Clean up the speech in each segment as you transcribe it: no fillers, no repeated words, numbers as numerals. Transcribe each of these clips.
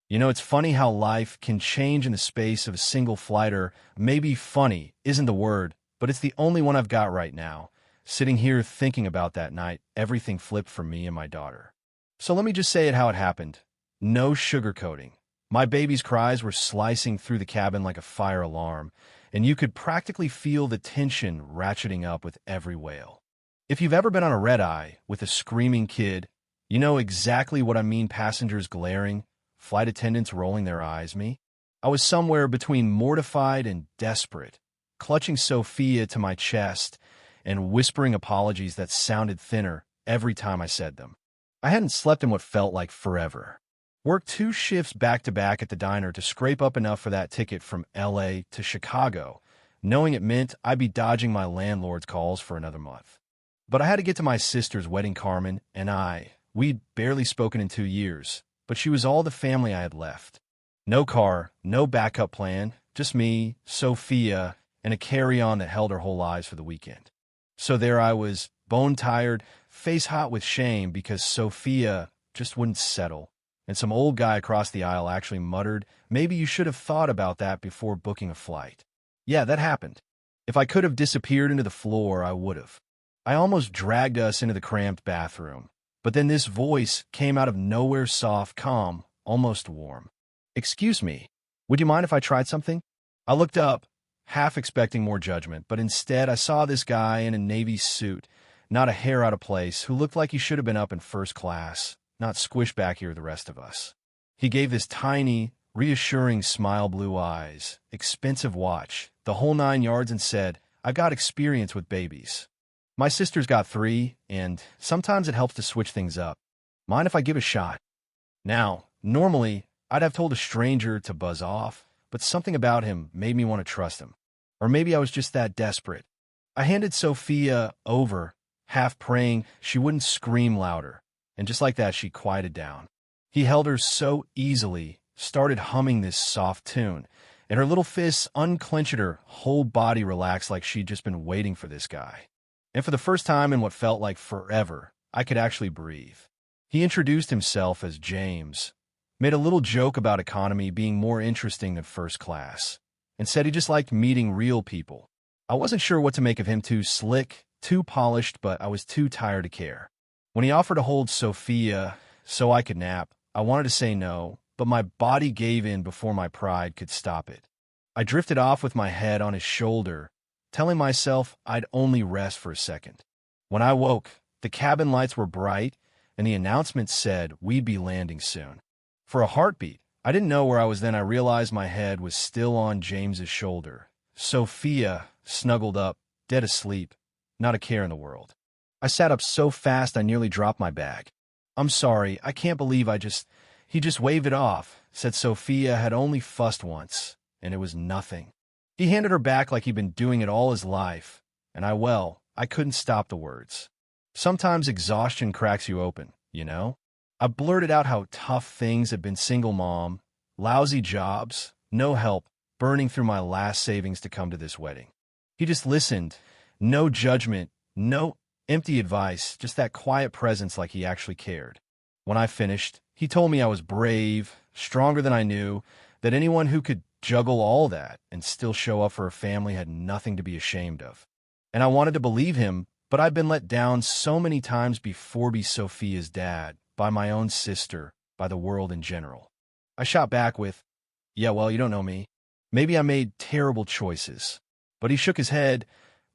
You know, it's funny how life can change in the space of a single flight, or maybe funny isn't the word, but it's the only one I've got right now. Sitting here thinking about that night, everything flipped for me and my daughter. So let me just say it how it happened. No sugarcoating. My baby's cries were slicing through the cabin like a fire alarm, and you could practically feel the tension ratcheting up with every wail. If you've ever been on a red-eye with a screaming kid, you know exactly what I mean. Passengers glaring, flight attendants rolling their eyes at me. I was somewhere between mortified and desperate, clutching Sophia to my chest and whispering apologies that sounded thinner every time I said them. I hadn't slept in what felt like forever. Worked 2 shifts back-to-back at the diner to scrape up enough for that ticket from LA to Chicago, knowing it meant I'd be dodging my landlord's calls for another month. But I had to get to my sister's wedding. Carmen and we'd barely spoken in 2 years, but she was all the family I had left. No car, no backup plan, just me, Sophia, and a carry-on that held our whole lives for the weekend. So there I was, bone-tired, face-hot with shame because Sophia just wouldn't settle. And some old guy across the aisle actually muttered, "Maybe you should have thought about that before booking a flight." Yeah, that happened. If I could have disappeared into the floor, I would have. I almost dragged us into the cramped bathroom. But then this voice came out of nowhere, soft, calm, almost warm. "Excuse me, would you mind if I tried something?" I looked up, half expecting more judgment, but instead I saw this guy in a navy suit, not a hair out of place, who looked like he should have been up in first class, not squished back here with the rest of us. He gave this tiny, reassuring smile, blue eyes, expensive watch, the whole 9 yards, and said, "I've got experience with babies. My sister's got 3, and sometimes it helps to switch things up. Mind if I give a shot?" Now, normally, I'd have told a stranger to buzz off, but something about him made me want to trust him. Or maybe I was just that desperate. I handed Sophia over, half praying she wouldn't scream louder, and just like that, she quieted down. He held her so easily, started humming this soft tune, and her little fists unclenched, her whole body relaxed like she'd just been waiting for this guy. And for the first time in what felt like forever, I could actually breathe. He introduced himself as James, made a little joke about economy being more interesting than first class, and said he just liked meeting real people. I wasn't sure what to make of him. Too slick, too polished, but I was too tired to care. When he offered to hold Sophia so I could nap, I wanted to say no, but my body gave in before my pride could stop it. I drifted off with my head on his shoulder, telling myself I'd only rest for a second. When I woke, the cabin lights were bright, and the announcement said we'd be landing soon. For a heartbeat, I didn't know where I was then. I realized my head was still on James's shoulder. Sophia snuggled up, dead asleep, not a care in the world. I sat up so fast I nearly dropped my bag. "I'm sorry, I can't believe He just waved it off," said Sophia had only fussed once, and it was nothing. He handed her back like he'd been doing it all his life, and I couldn't stop the words. Sometimes exhaustion cracks you open, you know? I blurted out how tough things had been: single mom, lousy jobs, no help, burning through my last savings to come to this wedding. He just listened, no judgment, no empty advice, just that quiet presence like he actually cared. When I finished, he told me I was brave, stronger than I knew, that anyone who could juggle all that and still show up for a family had nothing to be ashamed of. And I wanted to believe him, but I'd been let down so many times before. Be Sophia's dad, by my own sister, by the world in general. I shot back with, "Yeah, well, you don't know me. Maybe I made terrible choices." But he shook his head,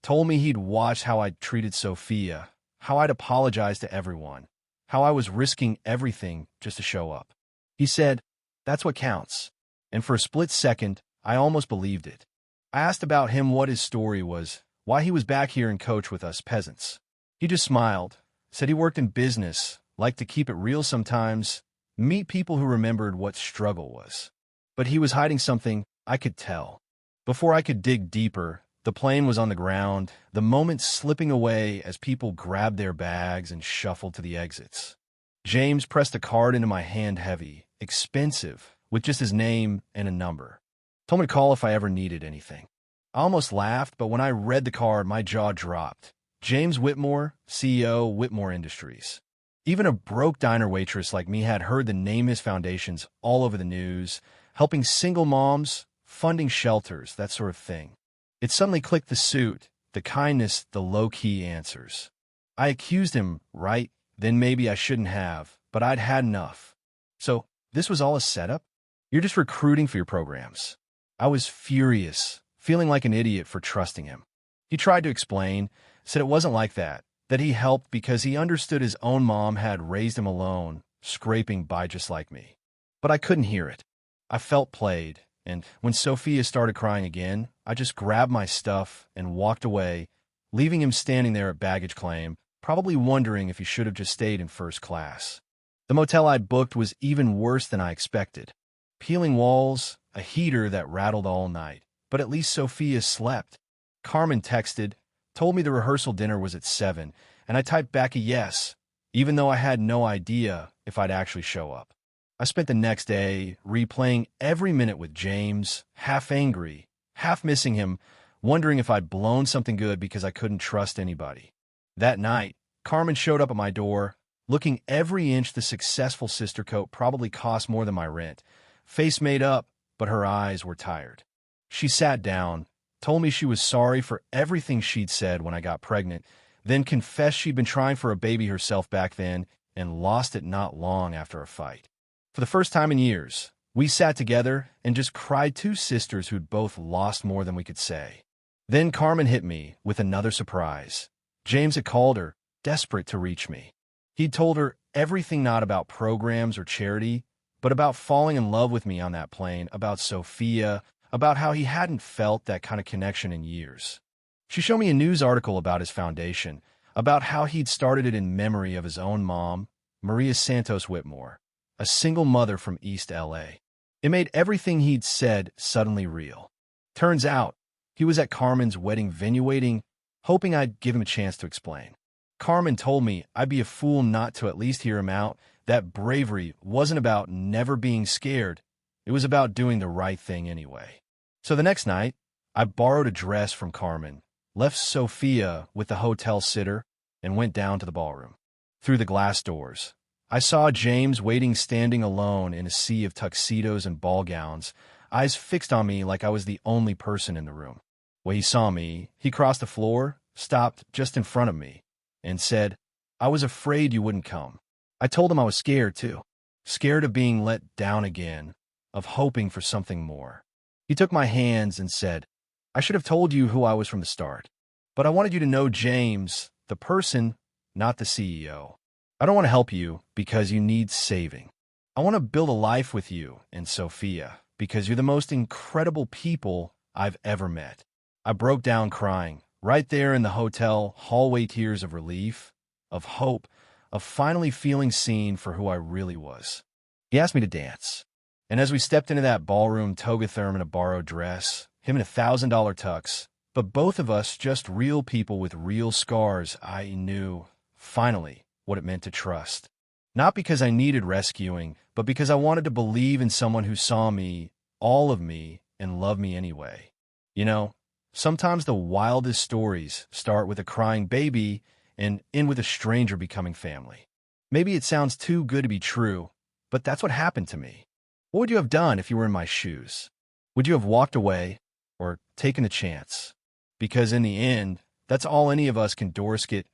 told me he'd watched how I'd treated Sophia, how I'd apologized to everyone, how I was risking everything just to show up. He said, "That's what counts." And for a split second, I almost believed it. I asked about him, what his story was, why he was back here in coach with us peasants. He just smiled, said he worked in business, liked to keep it real sometimes, meet people who remembered what struggle was. But he was hiding something, I could tell. Before I could dig deeper, the plane was on the ground, the moment slipping away as people grabbed their bags and shuffled to the exits. James pressed a card into my hand, heavy, expensive, with just his name and a number. Told me to call if I ever needed anything. I almost laughed, but when I read the card, my jaw dropped. James Whitmore, CEO, Whitmore Industries. Even a broke diner waitress like me had heard the Name His foundations all over the news, helping single moms, funding shelters, that sort of thing. It suddenly clicked: the suit, the kindness, the low-key answers. I accused him, right? Then maybe I shouldn't have, but I'd had enough. So, this was all a setup? You're just recruiting for your programs. I was furious, feeling like an idiot for trusting him. He tried to explain, said it wasn't like that he helped because he understood his own mom had raised him alone, scraping by just like me. But I couldn't hear it. I felt played, and when Sophia started crying again, I just grabbed my stuff and walked away, leaving him standing there at baggage claim, probably wondering if he should have just stayed in first class. The motel I'd booked was even worse than I expected. Peeling walls, a heater that rattled all night, but at least Sophia slept. Carmen texted, told me the rehearsal dinner was at 7, and I typed back a yes, even though I had no idea if I'd actually show up. I spent the next day replaying every minute with James, half angry, half missing him, wondering if I'd blown something good because I couldn't trust anybody. That night, Carmen showed up at my door, looking every inch the successful sister coat probably cost more than my rent. Face made up, but her eyes were tired. She sat down, told me she was sorry for everything she'd said when I got pregnant, then confessed she'd been trying for a baby herself back then and lost it not long after a fight. For the first time in years, we sat together and just cried, two sisters who'd both lost more than we could say. Then Carmen hit me with another surprise. James had called her, desperate to reach me. He'd told her everything, not about programs or charity, but about falling in love with me on that plane, about Sophia, about how he hadn't felt that kind of connection in years. She showed me a news article about his foundation, about how he'd started it in memory of his own mom, Maria Santos Whitmore, a single mother from East L.A. It made everything he'd said suddenly real. Turns out, he was at Carmen's wedding venue waiting, hoping I'd give him a chance to explain. Carmen told me I'd be a fool not to at least hear him out, that bravery wasn't about never being scared, it was about doing the right thing anyway. So the next night, I borrowed a dress from Carmen, left Sophia with the hotel sitter, and went down to the ballroom. Through the glass doors, I saw James waiting, standing alone in a sea of tuxedos and ball gowns, eyes fixed on me like I was the only person in the room. When he saw me, he crossed the floor, stopped just in front of me, and said, "I was afraid you wouldn't come." I told him I was scared too. Scared of being let down again, of hoping for something more. He took my hands and said, "I should have told you who I was from the start. But I wanted you to know James, the person, not the CEO. I don't want to help you because you need saving. I want to build a life with you and Sophia because you're the most incredible people I've ever met." I broke down crying, right there in the hotel hallway, tears of relief, of hope, of finally feeling seen for who I really was. He asked me to dance. And as we stepped into that ballroom, toga therm in a borrowed dress, him in $1,000 tux, but both of us just real people with real scars, I knew, finally, what it meant to trust. Not because I needed rescuing, but because I wanted to believe in someone who saw me, all of me, and loved me anyway. You know, sometimes the wildest stories start with a crying baby and end with a stranger becoming family. Maybe it sounds too good to be true, but that's what happened to me. What would you have done if you were in my shoes? Would you have walked away or taken a chance? Because in the end, that's all any of us can it,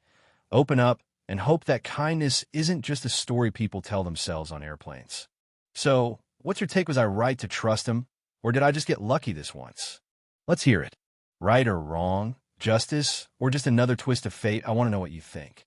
open up, and hope that kindness isn't just a story people tell themselves on airplanes. So, what's your take? Was I right to trust him, or did I just get lucky this once? Let's hear it. Right or wrong? Justice? Or just another twist of fate? I want to know what you think.